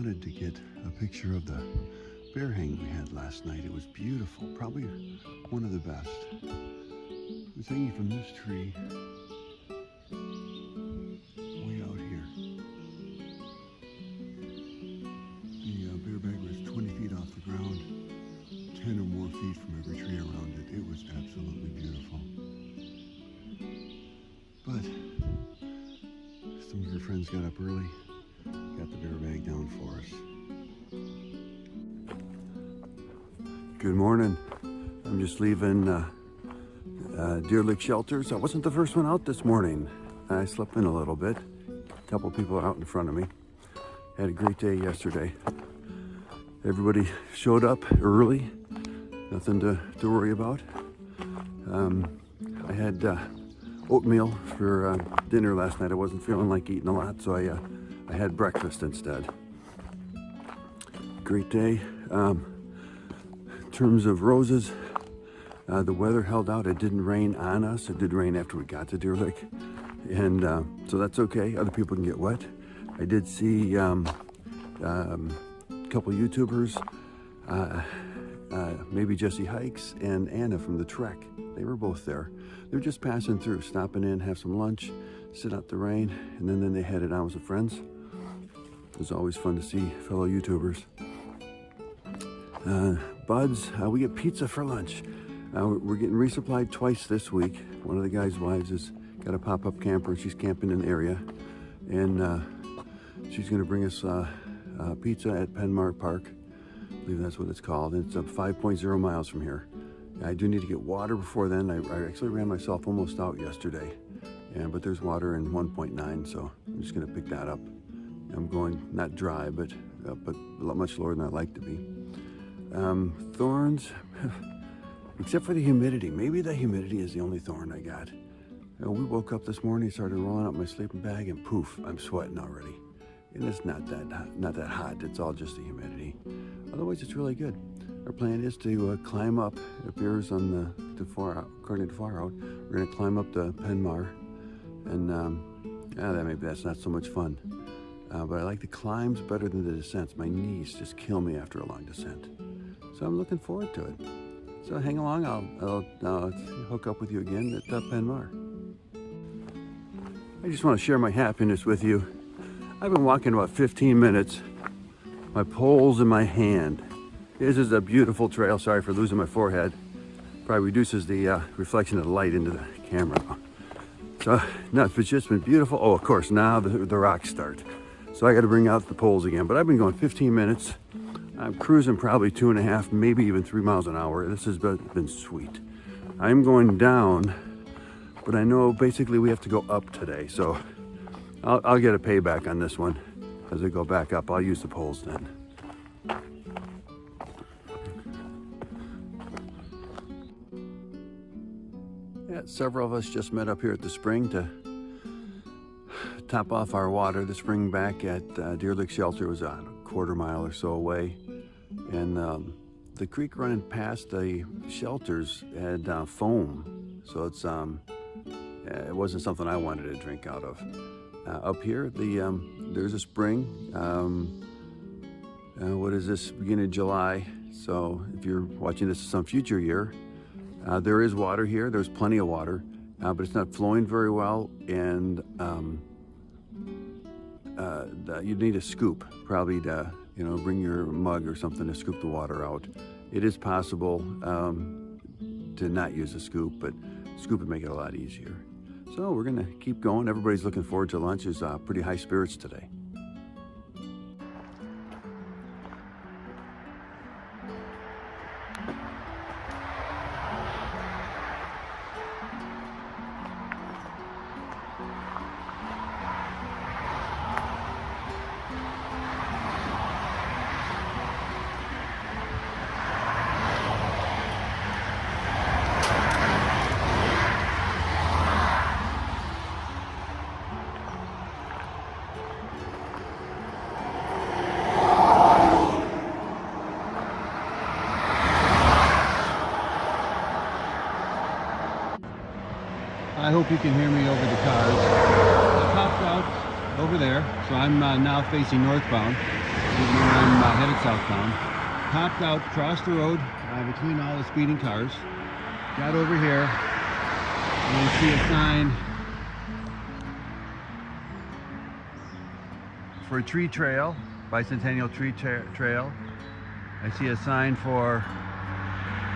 wanted to get a picture of the bear hang we had last night. It was beautiful, probably one of the best. It was hanging from this tree way out here. The bear bag was 20 feet off the ground, 10 or more feet from every tree around it. It was absolutely beautiful. But some of your friends got up early, got the bear bag down for us. Good morning. I'm just leaving Deer Lick Shelters. I wasn't the first one out this morning. I slept in a little bit. A couple people out in front of me. Had a great day yesterday. Everybody showed up early. Nothing to worry about. I had oatmeal for dinner last night. I wasn't feeling like eating a lot, so I had breakfast instead. Great day. In terms of roses, the weather held out. It didn't rain on us. It did rain after we got to Deer Lick, and so that's okay. Other people can get wet. I did see a couple YouTubers, maybe Jesse Hikes and Anna from the Trek. They were both there. They were just passing through, stopping in, have some lunch, sit out the rain, and then they headed out with some friends. It was always fun to see fellow YouTubers. Buds, we get pizza for lunch. We're getting resupplied twice this week. One of the guys' wives has got a pop-up camper and she's camping in the area. And she's gonna bring us pizza at Penmar Park. I believe that's what it's called. And it's 5.0 miles from here. I do need to get water before then. I actually ran myself almost out yesterday. But there's water in 1.9, so I'm just gonna pick that up. I'm going not dry, but a lot much lower than I'd like to be. Thorns, except for the humidity. Maybe the humidity is the only thorn I got. We woke up this morning, started rolling out my sleeping bag, and poof, I'm sweating already. And it's not that hot. It's all just the humidity. Otherwise, it's really good. Our plan is to climb up. It appears on according to Far Out, we're going to climb up the Penmar, and maybe that's not so much fun. But I like the climbs better than the descents. My knees just kill me after a long descent. So I'm looking forward to it. So hang along. I'll hook up with you again at Penmar. I just want to share my happiness with you. I've been walking about 15 minutes. My pole's in my hand. This is a beautiful trail. Sorry for losing my forehead. Probably reduces the reflection of the light into the camera. So, no, it's just been beautiful. Oh, of course, now the rocks start. So I got to bring out the poles again. But I've been going 15 minutes. I'm cruising probably 2.5, maybe even 3 miles an hour. This has been sweet. I'm going down, but I know basically we have to go up today. So I'll get a payback on this one as I go back up. I'll use the poles then. Yeah, several of us just met up here at the spring to top off our water. The spring back at Deer Lick Shelter was a quarter mile or so away, and the creek running past the shelters had foam, so it's it wasn't something I wanted to drink out of. Up here, there's a spring. What is this? Beginning of July. So if you're watching this some future year, there is water here. There's plenty of water, but it's not flowing very well, and you'd need a scoop, probably to bring your mug or something to scoop the water out. It is possible to not use a scoop, but scoop would make it a lot easier. So we're gonna keep going. Everybody's looking forward to lunch. There's pretty high spirits today. I hope you can hear me over the cars. I popped out over there, so I'm now facing northbound. Even though I'm headed southbound. Popped out, crossed the road between all the speeding cars. Got over here and I see a sign for a tree trail, Bicentennial Tree Trail. I see a sign for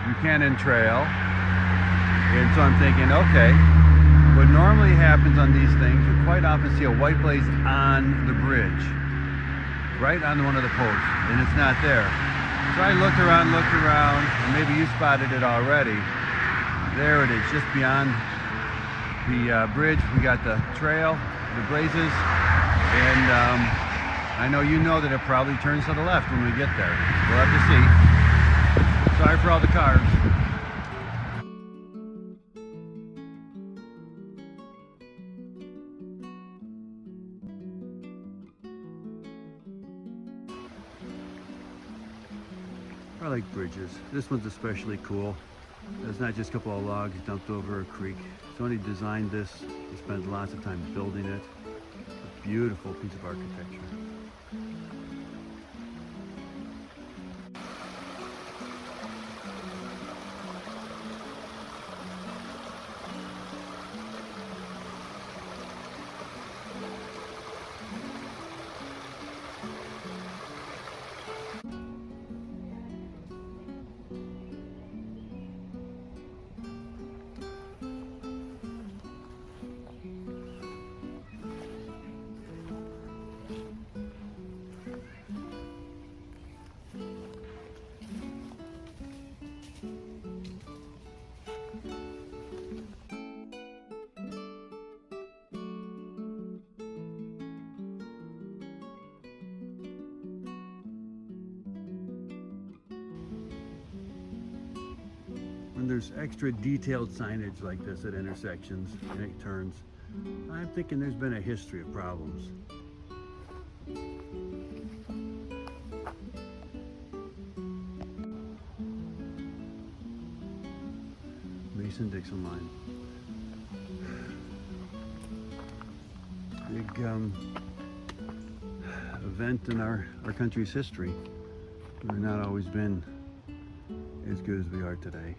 Buchanan Trail. And so I'm thinking, okay, what normally happens on these things, you quite often see a white blaze on the bridge, right on one of the posts, and it's not there. So I looked around, and maybe you spotted it already. There it is, just beyond the bridge. We got the trail, the blazes, and I know you know that it probably turns to the left when we get there. We'll have to see. Sorry for all the cars. I like bridges. This one's especially cool. It's not just a couple of logs dumped over a creek. Somebody designed this. He spent lots of time building it. A beautiful piece of architecture. When there's extra detailed signage like this at intersections and at turns, I'm thinking there's been a history of problems. Mason-Dixon line. Big event in our country's history. We've not always been as good as we are today.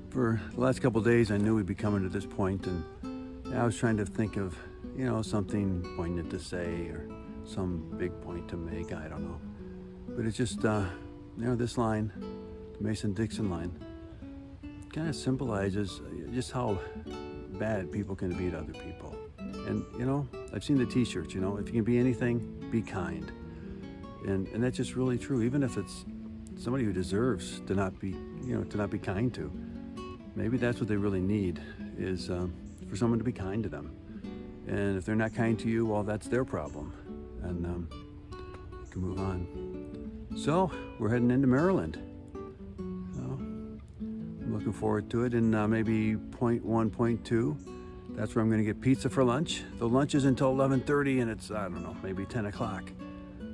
For the last couple of days, I knew we'd be coming to this point, and I was trying to think of, something poignant to say or some big point to make. I don't know, but it's just, this line, the Mason-Dixon line, kind of symbolizes just how bad people can be to other people. And I've seen the T-shirts. If you can be anything, be kind. And that's just really true. Even if it's somebody who deserves to not be kind to. Maybe that's what they really need, is for someone to be kind to them. And if they're not kind to you, well, that's their problem. And you can move on. So we're heading into Maryland. So I'm looking forward to it. In maybe point 1, point 2, that's where I'm going to get pizza for lunch. The lunch is until 11:30, and it's, I don't know, maybe 10 o'clock.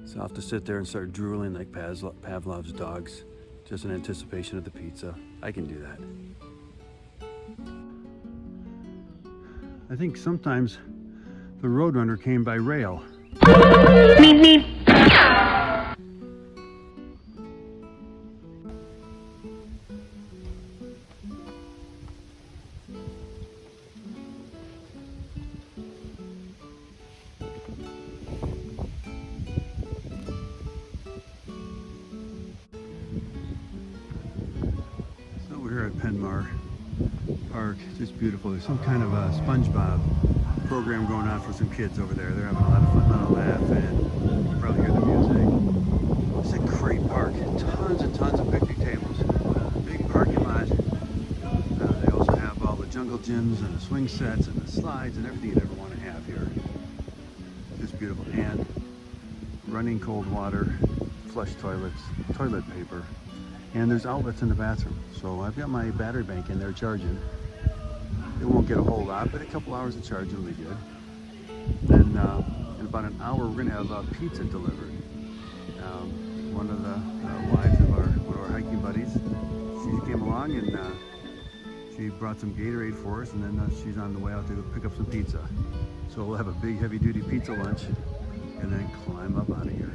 So I'll have to sit there and start drooling like Pavlov's dogs, just in anticipation of the pizza. I can do that. I think sometimes the Roadrunner came by rail. Meep, meep. So we're here at Penmar Park. It's just beautiful. There's some kind of a SpongeBob program going on for some kids over there. They're having a lot of fun, a lot of laugh, and you can probably hear the music. It's a great park. Tons and tons of picnic tables. Big parking lot. They also have all the jungle gyms and the swing sets and the slides and everything you'd ever want to have here. Just beautiful. And running cold water, flush toilets, toilet paper, and there's outlets in the bathroom. So I've got my battery bank in there charging. It won't get a whole lot, but a couple hours of charging will be good. Then in about an hour, we're going to have pizza delivered. One of the wives of one of our hiking buddies, she came along and she She brought some Gatorade for us, and then she's on the way out to pick up some pizza. So we'll have a big heavy-duty pizza lunch and then climb up out of here.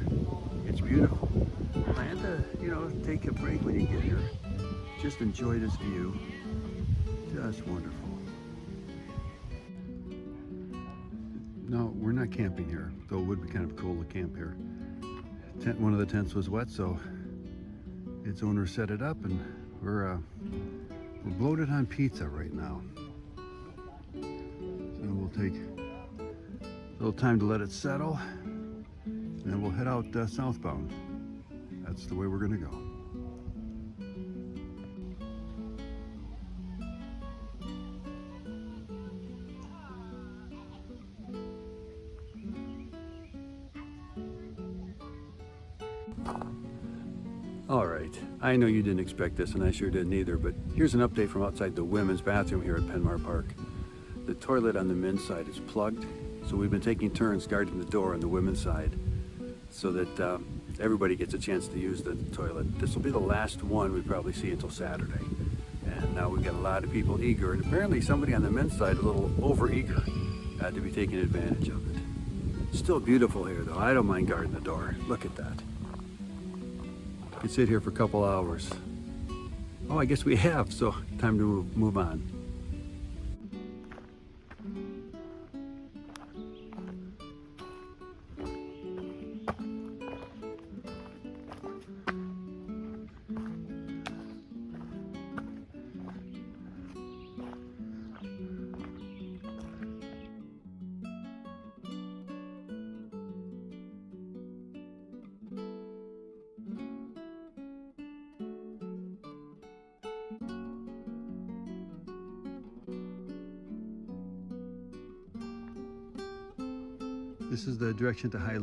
It's beautiful. Plan to, take a break when you get here. Just enjoy this view. Just wonderful. No, we're not camping here, though it would be kind of cool to camp here. One of the tents was wet, so its owner set it up, and we're bloated on pizza right now. So we'll take a little time to let it settle, and then we'll head out southbound. That's the way we're gonna go. All right, I know you didn't expect this, and I sure didn't either, but here's an update from outside the women's bathroom here at Penmar Park. The toilet on the men's side is plugged, so we've been taking turns guarding the door on the women's side so that everybody gets a chance to use the toilet. This will be the last one we probably see until Saturday. And now we've got a lot of people eager, and apparently somebody on the men's side a little over-eager to be taking advantage of it. Still beautiful here, though. I don't mind guarding the door. Look at that. Could sit here for a couple hours. Oh, I guess we have, so time to move on. This is the direction to High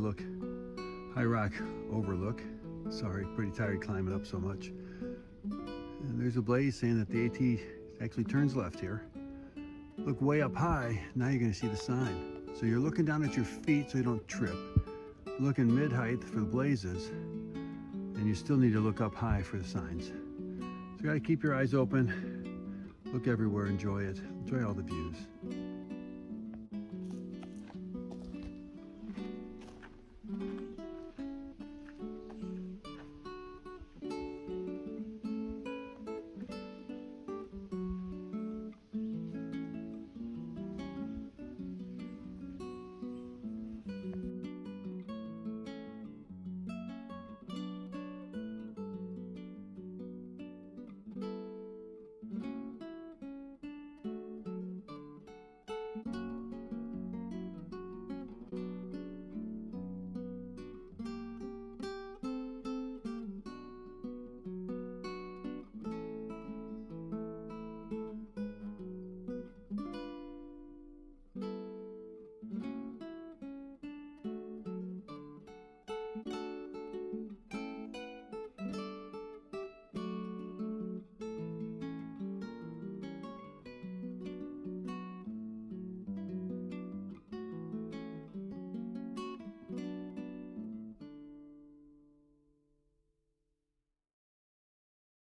Rock Overlook. Sorry, pretty tired climbing up so much. And there's a blaze saying that the AT actually turns left here. Look way up high, now you're gonna see the sign. So you're looking down at your feet so you don't trip. Looking mid-height for the blazes, and you still need to look up high for the signs. So you gotta keep your eyes open, look everywhere, enjoy it, enjoy all the views.